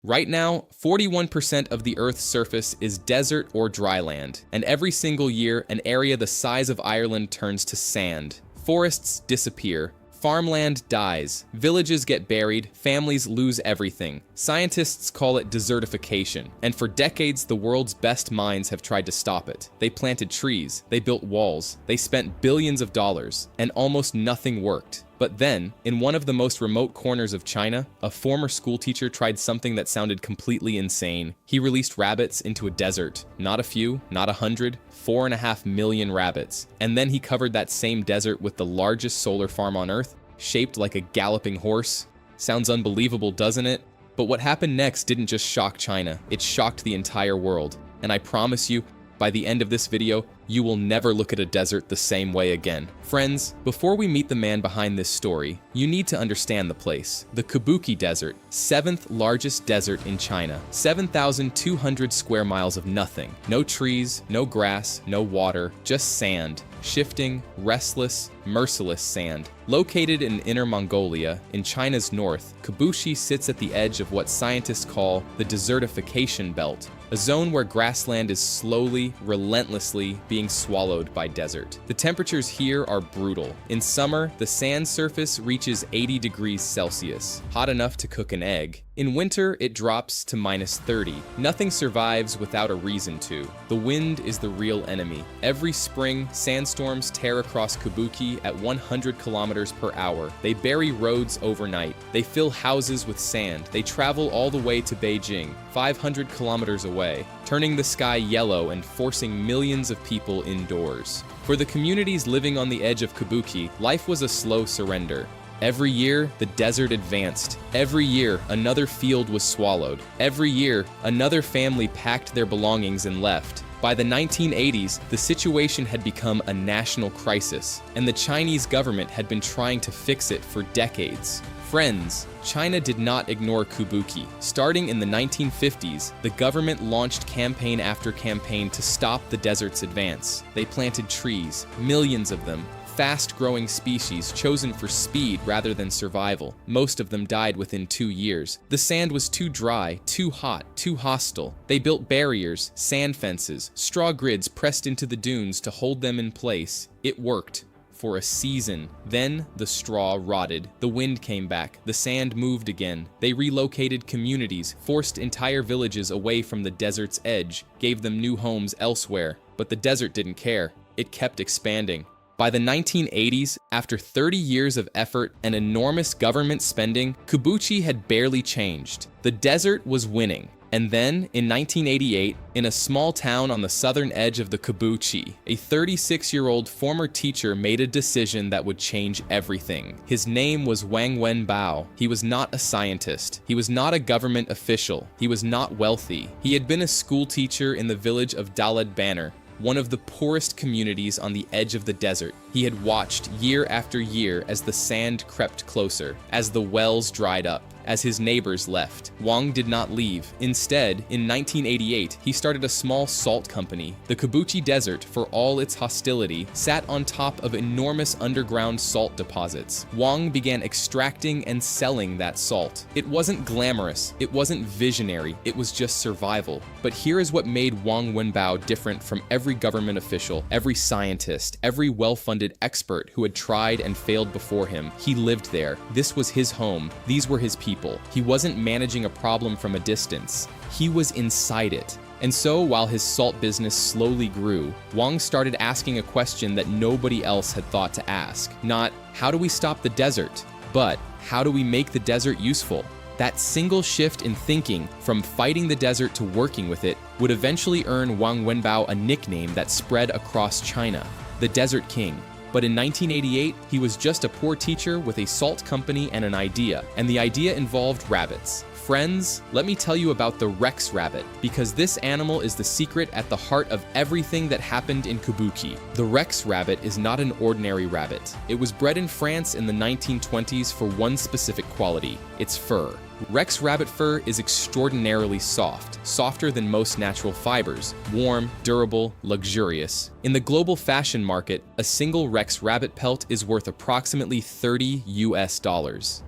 Right now, 41% of the Earth's surface is desert or dry land, and every single year, an area the size of Ireland turns to sand. Forests disappear. Farmland dies, villages get buried, families lose everything. Scientists call it desertification, and for decades the world's best minds have tried to stop it. They planted trees, they built walls, they spent billions of dollars, and almost nothing worked. But then, in one of the most remote corners of China, a former schoolteacher tried something that sounded completely insane. He released rabbits into a desert. Not a few, not 100, 4.5 million rabbits. And then he covered that same desert with the largest solar farm on Earth, shaped like a galloping horse. Sounds unbelievable, doesn't it? But what happened next didn't just shock China, it shocked the entire world. And I promise you, by the end of this video, you will never look at a desert the same way again. Friends, before we meet the man behind this story, you need to understand the place. The Kabuki Desert, 7th largest desert in China. 7,200 square miles of nothing. No trees, no grass, no water, just sand. Shifting, restless, merciless sand. Located in Inner Mongolia, in China's north, Kabuki sits at the edge of what scientists call the desertification belt, a zone where grassland is slowly, relentlessly being swallowed by desert. The temperatures here are brutal. In summer, the sand surface reaches 80 degrees Celsius, hot enough to cook an egg. In winter, it drops to -30. Nothing survives without a reason to. The wind is the real enemy. Every spring, sandstorms tear across Kabuki at 100 kilometers per hour. They bury roads overnight. They fill houses with sand. They travel all the way to Beijing, 500 kilometers away, turning the sky yellow and forcing millions of people indoors. For the communities living on the edge of Kabuki, life was a slow surrender. Every year, the desert advanced. Every year, another field was swallowed. Every year, another family packed their belongings and left. By the 1980s, the situation had become a national crisis, and the Chinese government had been trying to fix it for decades. Friends, China did not ignore Kabuki. Starting in the 1950s, the government launched campaign after campaign to stop the desert's advance. They planted trees, millions of them, fast-growing species chosen for speed rather than survival. Most of them died within 2 years. The sand was too dry, too hot, too hostile. They built barriers, sand fences, straw grids pressed into the dunes to hold them in place. It worked. For a season. Then the straw rotted, the wind came back, the sand moved again. They relocated communities, forced entire villages away from the desert's edge, gave them new homes elsewhere. But the desert didn't care. It kept expanding. By the 1980s, after 30 years of effort and enormous government spending, Kabuki had barely changed. The desert was winning. And then, in 1988, in a small town on the southern edge of the Kabuki, a 36-year-old former teacher made a decision that would change everything. His name was Wang Wenbao. He was not a scientist. He was not a government official. He was not wealthy. He had been a school teacher in the village of Daled Banner, one of the poorest communities on the edge of the desert. He had watched year after year as the sand crept closer, as the wells dried up, as his neighbors left. Wang did not leave. Instead, in 1988, he started a small salt company. The Kabuki Desert, for all its hostility, sat on top of enormous underground salt deposits. Wang began extracting and selling that salt. It wasn't glamorous, it wasn't visionary, it was just survival. But here is what made Wang Wenbao different from every government official, every scientist, every well-funded expert who had tried and failed before him. He lived there. This was his home. These were his people. He wasn't managing a problem from a distance. He was inside it. And so, while his salt business slowly grew, Wang started asking a question that nobody else had thought to ask. Not, how do we stop the desert? But, how do we make the desert useful? That single shift in thinking, from fighting the desert to working with it, would eventually earn Wang Wenbao a nickname that spread across China, the Desert King. But in 1988, he was just a poor teacher with a salt company and an idea, and the idea involved rabbits. Friends, let me tell you about the Rex rabbit, because this animal is the secret at the heart of everything that happened in Kabuki. The Rex rabbit is not an ordinary rabbit. It was bred in France in the 1920s for one specific quality: its fur. Rex rabbit fur is extraordinarily soft, softer than most natural fibers, warm, durable, luxurious. In the global fashion market, a single Rex rabbit pelt is worth approximately $30 US.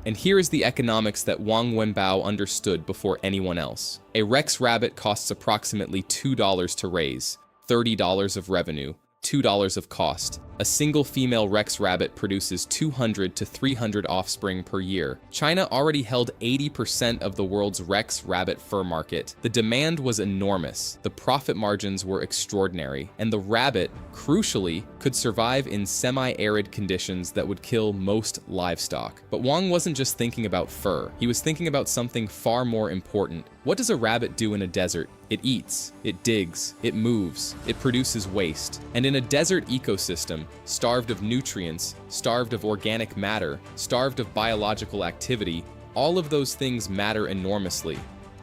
And here is the economics that Wang Wenbao understood before anyone else. A Rex rabbit costs approximately $2 to raise, $30 of revenue, $2 of cost. A single female Rex rabbit produces 200 to 300 offspring per year. China already held 80% of the world's Rex rabbit fur market. The demand was enormous, the profit margins were extraordinary, and the rabbit, crucially, could survive in semi-arid conditions that would kill most livestock. But Wang wasn't just thinking about fur, he was thinking about something far more important. What does a rabbit do in a desert? It eats, it digs, it moves, it produces waste. And in a desert ecosystem, starved of nutrients, starved of organic matter, starved of biological activity, all of those things matter enormously.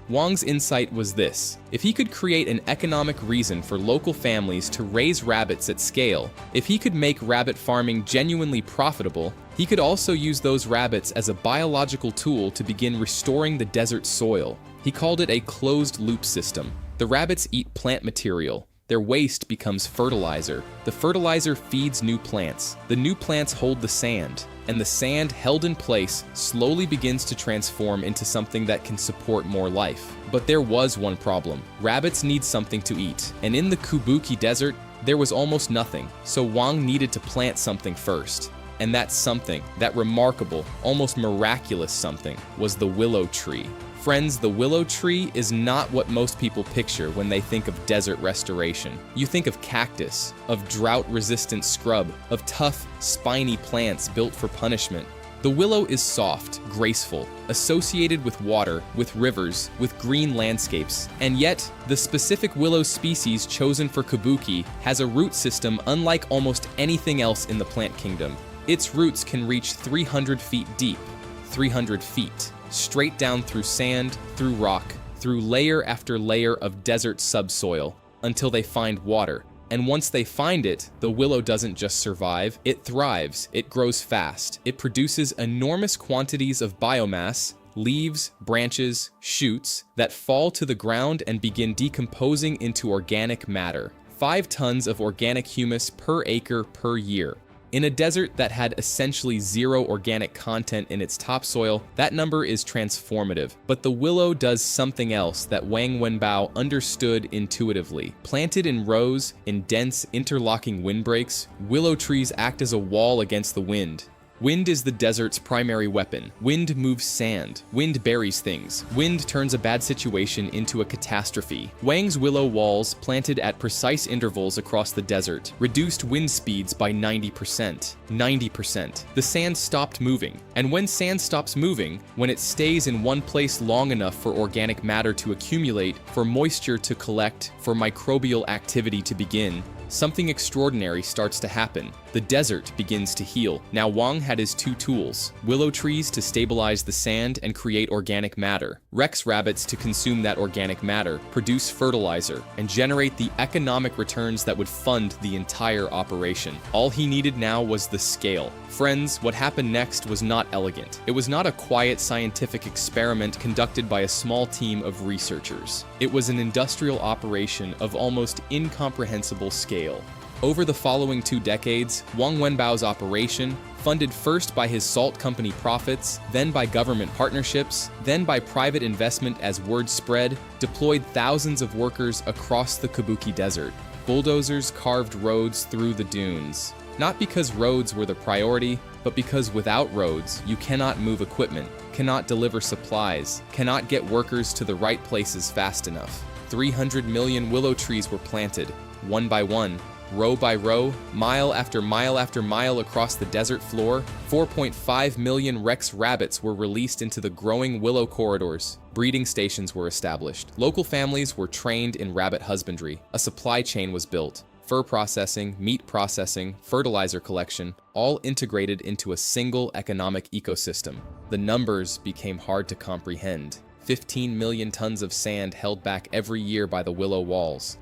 Wang's insight was this: if he could create an economic reason for local families to raise rabbits at scale, if he could make rabbit farming genuinely profitable, he could also use those rabbits as a biological tool to begin restoring the desert soil. He called it a closed-loop system. The rabbits eat plant material. Their waste becomes fertilizer. The fertilizer feeds new plants. The new plants hold the sand, and the sand held in place slowly begins to transform into something that can support more life. But there was one problem. Rabbits need something to eat, and in the Kabuki Desert, there was almost nothing, so Wang needed to plant something first. And that something, that remarkable, almost miraculous something, was the willow tree. Friends, the willow tree is not what most people picture when they think of desert restoration. You think of cactus, of drought-resistant scrub, of tough, spiny plants built for punishment. The willow is soft, graceful, associated with water, with rivers, with green landscapes, and yet, the specific willow species chosen for Kabuki has a root system unlike almost anything else in the plant kingdom. Its roots can reach 300 feet deep, 300 feet. Straight down through sand, through rock, through layer after layer of desert subsoil, until they find water. And once they find it, the willow doesn't just survive, it thrives, it grows fast. It produces enormous quantities of biomass, leaves, branches, shoots, that fall to the ground and begin decomposing into organic matter. 5 tons of organic humus per acre per year. In a desert that had essentially zero organic content in its topsoil, that number is transformative. But the willow does something else that Wang Wenbao understood intuitively. Planted in rows, in dense, interlocking windbreaks, willow trees act as a wall against the wind. Wind is the desert's primary weapon. Wind moves sand. Wind buries things. Wind turns a bad situation into a catastrophe. Wang's willow walls, planted at precise intervals across the desert, reduced wind speeds by 90%. 90%. The sand stopped moving. And when sand stops moving, when it stays in one place long enough for organic matter to accumulate, for moisture to collect, for microbial activity to begin, something extraordinary starts to happen. The desert begins to heal. Now Wang had his 2 tools: willow trees to stabilize the sand and create organic matter, Rex rabbits to consume that organic matter, produce fertilizer, and generate the economic returns that would fund the entire operation. All he needed now was the scale. Friends, what happened next was not elegant. It was not a quiet scientific experiment conducted by a small team of researchers. It was an industrial operation of almost incomprehensible scale. Over the following 2 decades, Wang Wenbao's operation, funded first by his salt company profits, then by government partnerships, then by private investment as word spread, deployed thousands of workers across the Kabuki Desert. Bulldozers carved roads through the dunes. Not because roads were the priority, but because without roads, you cannot move equipment, cannot deliver supplies, cannot get workers to the right places fast enough. 300 million willow trees were planted, one by one, row by row, mile after mile after mile across the desert floor. 4.5 million Rex rabbits were released into the growing willow corridors. Breeding stations were established. Local families were trained in rabbit husbandry. A supply chain was built. Fur processing, meat processing, fertilizer collection, all integrated into a single economic ecosystem. The numbers became hard to comprehend. 15 million tons of sand held back every year by the willow walls.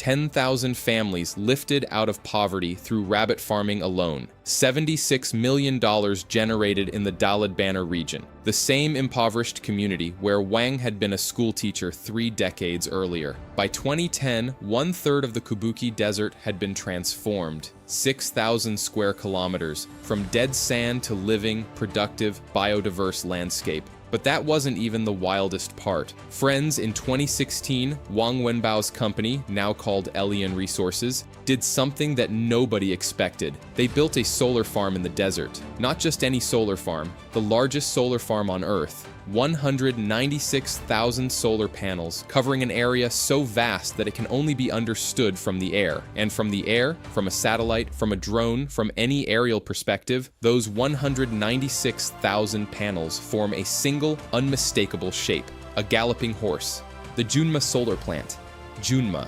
10,000 families lifted out of poverty through rabbit farming alone. $76 million generated in the Dalad Banner region, the same impoverished community where Wang had been a schoolteacher 3 decades earlier. By 2010, 1/3 of the Kabuki Desert had been transformed. 6,000 square kilometers, from dead sand to living, productive, biodiverse landscape. But that wasn't even the wildest part. Friends, in 2016, Wang Wenbao's company, now called Elian Resources, did something that nobody expected. They built a solar farm in the desert. Not just any solar farm, the largest solar farm on Earth. 196,000 solar panels covering an area so vast that it can only be understood from the air. And from the air, from a satellite, from a drone, from any aerial perspective, those 196,000 panels form a single, unmistakable shape, a galloping horse. The Junma solar plant, Junma,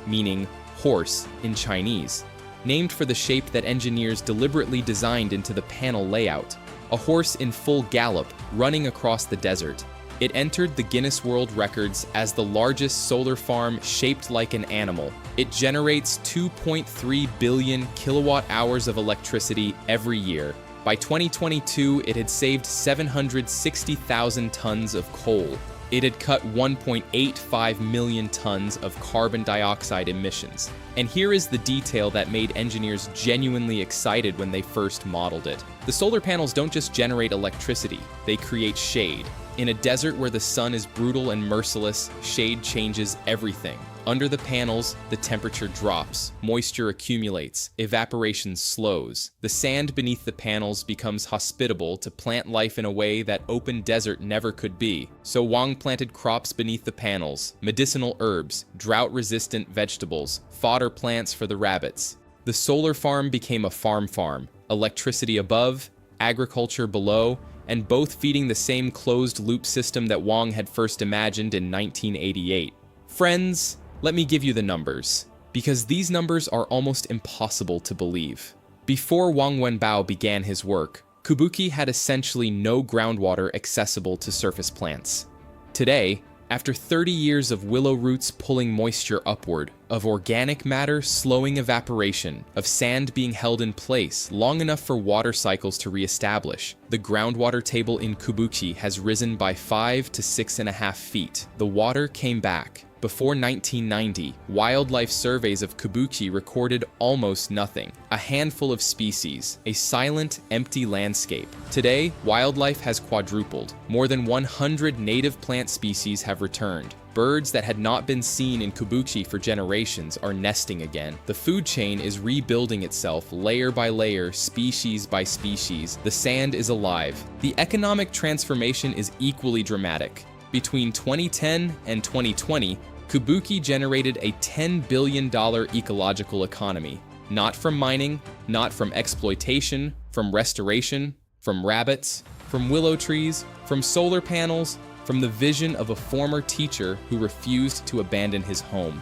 meaning horse in Chinese, named for the shape that engineers deliberately designed into the panel layout. A horse in full gallop, running across the desert. It entered the Guinness World Records as the largest solar farm shaped like an animal. It generates 2.3 billion kilowatt hours of electricity every year. By 2022, it had saved 760,000 tons of coal. It had cut 1.85 million tons of carbon dioxide emissions. And here is the detail that made engineers genuinely excited when they first modeled it. The solar panels don't just generate electricity, they create shade. In a desert where the sun is brutal and merciless, shade changes everything. Under the panels, the temperature drops, moisture accumulates, evaporation slows. The sand beneath the panels becomes hospitable to plant life in a way that open desert never could be. So Wang planted crops beneath the panels, medicinal herbs, drought-resistant vegetables, fodder plants for the rabbits. The solar farm became a farm, electricity above, agriculture below, and both feeding the same closed-loop system that Wang had first imagined in 1988. Friends, let me give you the numbers, because these numbers are almost impossible to believe. Before Wang Wenbao began his work, Kabuki had essentially no groundwater accessible to surface plants. Today, after 30 years of willow roots pulling moisture upward, of organic matter slowing evaporation, of sand being held in place long enough for water cycles to reestablish, the groundwater table in Kabuki has risen by 5 to 6.5 feet. The water came back. Before 1990, wildlife surveys of Kabuki recorded almost nothing. A handful of species, a silent, empty landscape. Today, wildlife has quadrupled. More than 100 native plant species have returned. Birds that had not been seen in Kabuki for generations are nesting again. The food chain is rebuilding itself layer by layer, species by species. The sand is alive. The economic transformation is equally dramatic. Between 2010 and 2020, Kabuki generated a $10 billion ecological economy. Not from mining, not from exploitation, from restoration, from rabbits, from willow trees, from solar panels, from the vision of a former teacher who refused to abandon his home.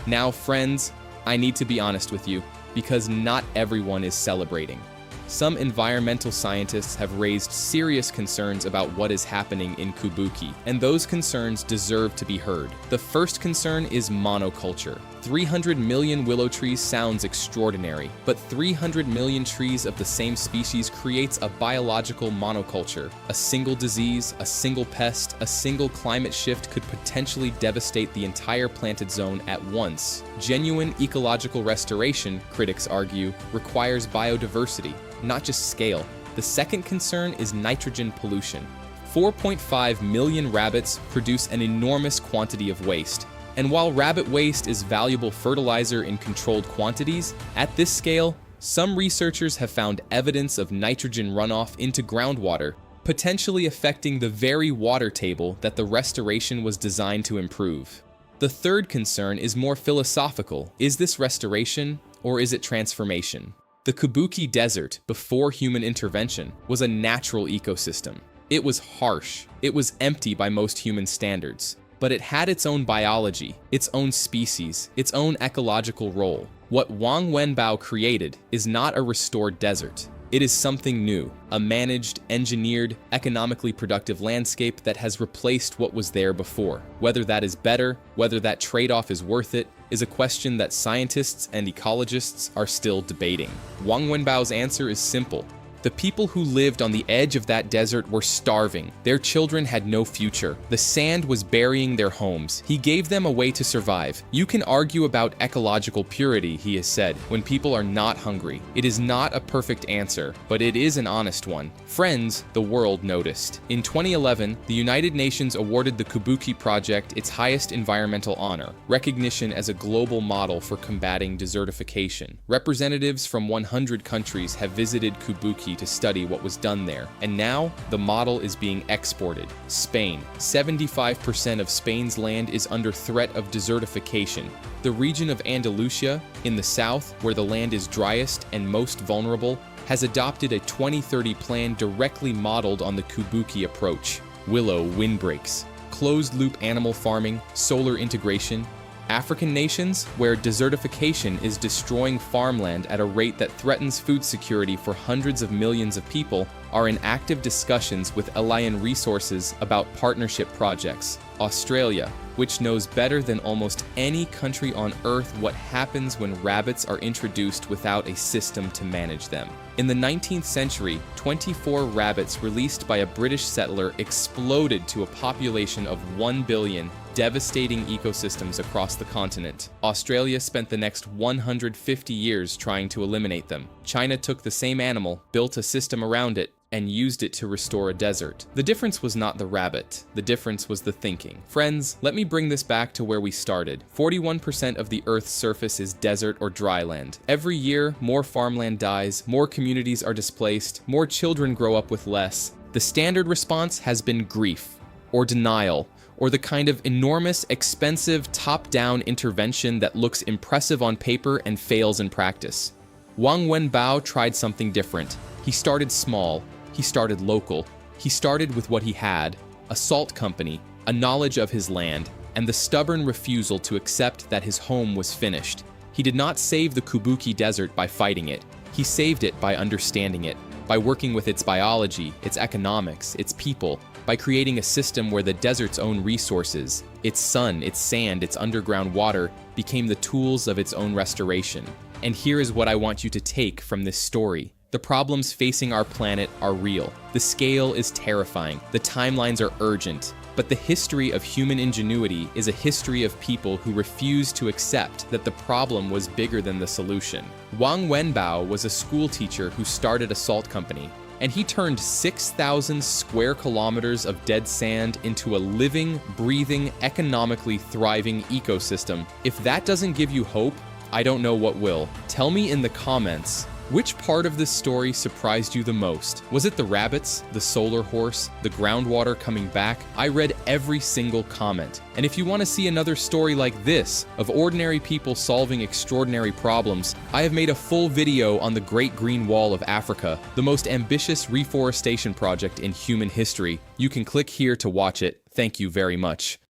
Now, friends, I need to be honest with you, because not everyone is celebrating. Some environmental scientists have raised serious concerns about what is happening in Kabuki, and those concerns deserve to be heard. The first concern is monoculture. 300 million willow trees sounds extraordinary, but 300 million trees of the same species creates a biological monoculture. A single disease, a single pest, a single climate shift could potentially devastate the entire planted zone at once. Genuine ecological restoration, critics argue, requires biodiversity, not just scale. The second concern is nitrogen pollution. 4.5 million rabbits produce an enormous quantity of waste. And while rabbit waste is valuable fertilizer in controlled quantities, at this scale, some researchers have found evidence of nitrogen runoff into groundwater, potentially affecting the very water table that the restoration was designed to improve. The third concern is more philosophical. Is this restoration, or is it transformation? The Kabuki Desert, before human intervention, was a natural ecosystem. It was harsh. It was empty by most human standards. But it had its own biology, its own species, its own ecological role. What Wang Wenbao created is not a restored desert. It is something new, a managed, engineered, economically productive landscape that has replaced what was there before. Whether that is better, whether that trade-off is worth it, is a question that scientists and ecologists are still debating. Wang Wenbao's answer is simple. The people who lived on the edge of that desert were starving. Their children had no future. The sand was burying their homes. He gave them a way to survive. You can argue about ecological purity, he has said, when people are not hungry. It is not a perfect answer, but it is an honest one. Friends, the world noticed. In 2011, the United Nations awarded the Kubuki Project its highest environmental honor, recognition as a global model for combating desertification. Representatives from 100 countries have visited Kubuki to study what was done there, and now the model is being exported. Spain. 75% of Spain's land is under threat of desertification. The region of Andalusia, in the south, where the land is driest and most vulnerable, has adopted a 2030 plan directly modeled on the Kubuki approach. Willow windbreaks, closed-loop animal farming, solar integration. African nations, where desertification is destroying farmland at a rate that threatens food security for hundreds of millions of people, are in active discussions with Allian Resources about partnership projects. Australia, which knows better than almost any country on Earth what happens when rabbits are introduced without a system to manage them. In the 19th century, 24 rabbits released by a British settler exploded to a population of 1 billion, devastating ecosystems across the continent. Australia spent the next 150 years trying to eliminate them. China took the same animal, built a system around it, and used it to restore a desert. The difference was not the rabbit. The difference was the thinking. Friends, let me bring this back to where we started. 41% of the Earth's surface is desert or dry land. Every year, more farmland dies, more communities are displaced, more children grow up with less. The standard response has been grief, or denial, or the kind of enormous, expensive, top-down intervention that looks impressive on paper and fails in practice. Wang Wenbao tried something different. He started small. He started local. He started with what he had, a salt company, a knowledge of his land, and the stubborn refusal to accept that his home was finished. He did not save the Kubuki Desert by fighting it. He saved it by understanding it, by working with its biology, its economics, its people, by creating a system where the desert's own resources, its sun, its sand, its underground water, became the tools of its own restoration. And here is what I want you to take from this story. The problems facing our planet are real. The scale is terrifying. The timelines are urgent. But the history of human ingenuity is a history of people who refuse to accept that the problem was bigger than the solution. Wang Wenbao was a school teacher who started a salt company, and he turned 6,000 square kilometers of dead sand into a living, breathing, economically thriving ecosystem. If that doesn't give you hope, I don't know what will. Tell me in the comments, which part of this story surprised you the most? Was it the rabbits, the solar horse, the groundwater coming back? I read every single comment. And if you want to see another story like this, of ordinary people solving extraordinary problems, I have made a full video on the Great Green Wall of Africa, the most ambitious reforestation project in human history. You can click here to watch it. Thank you very much.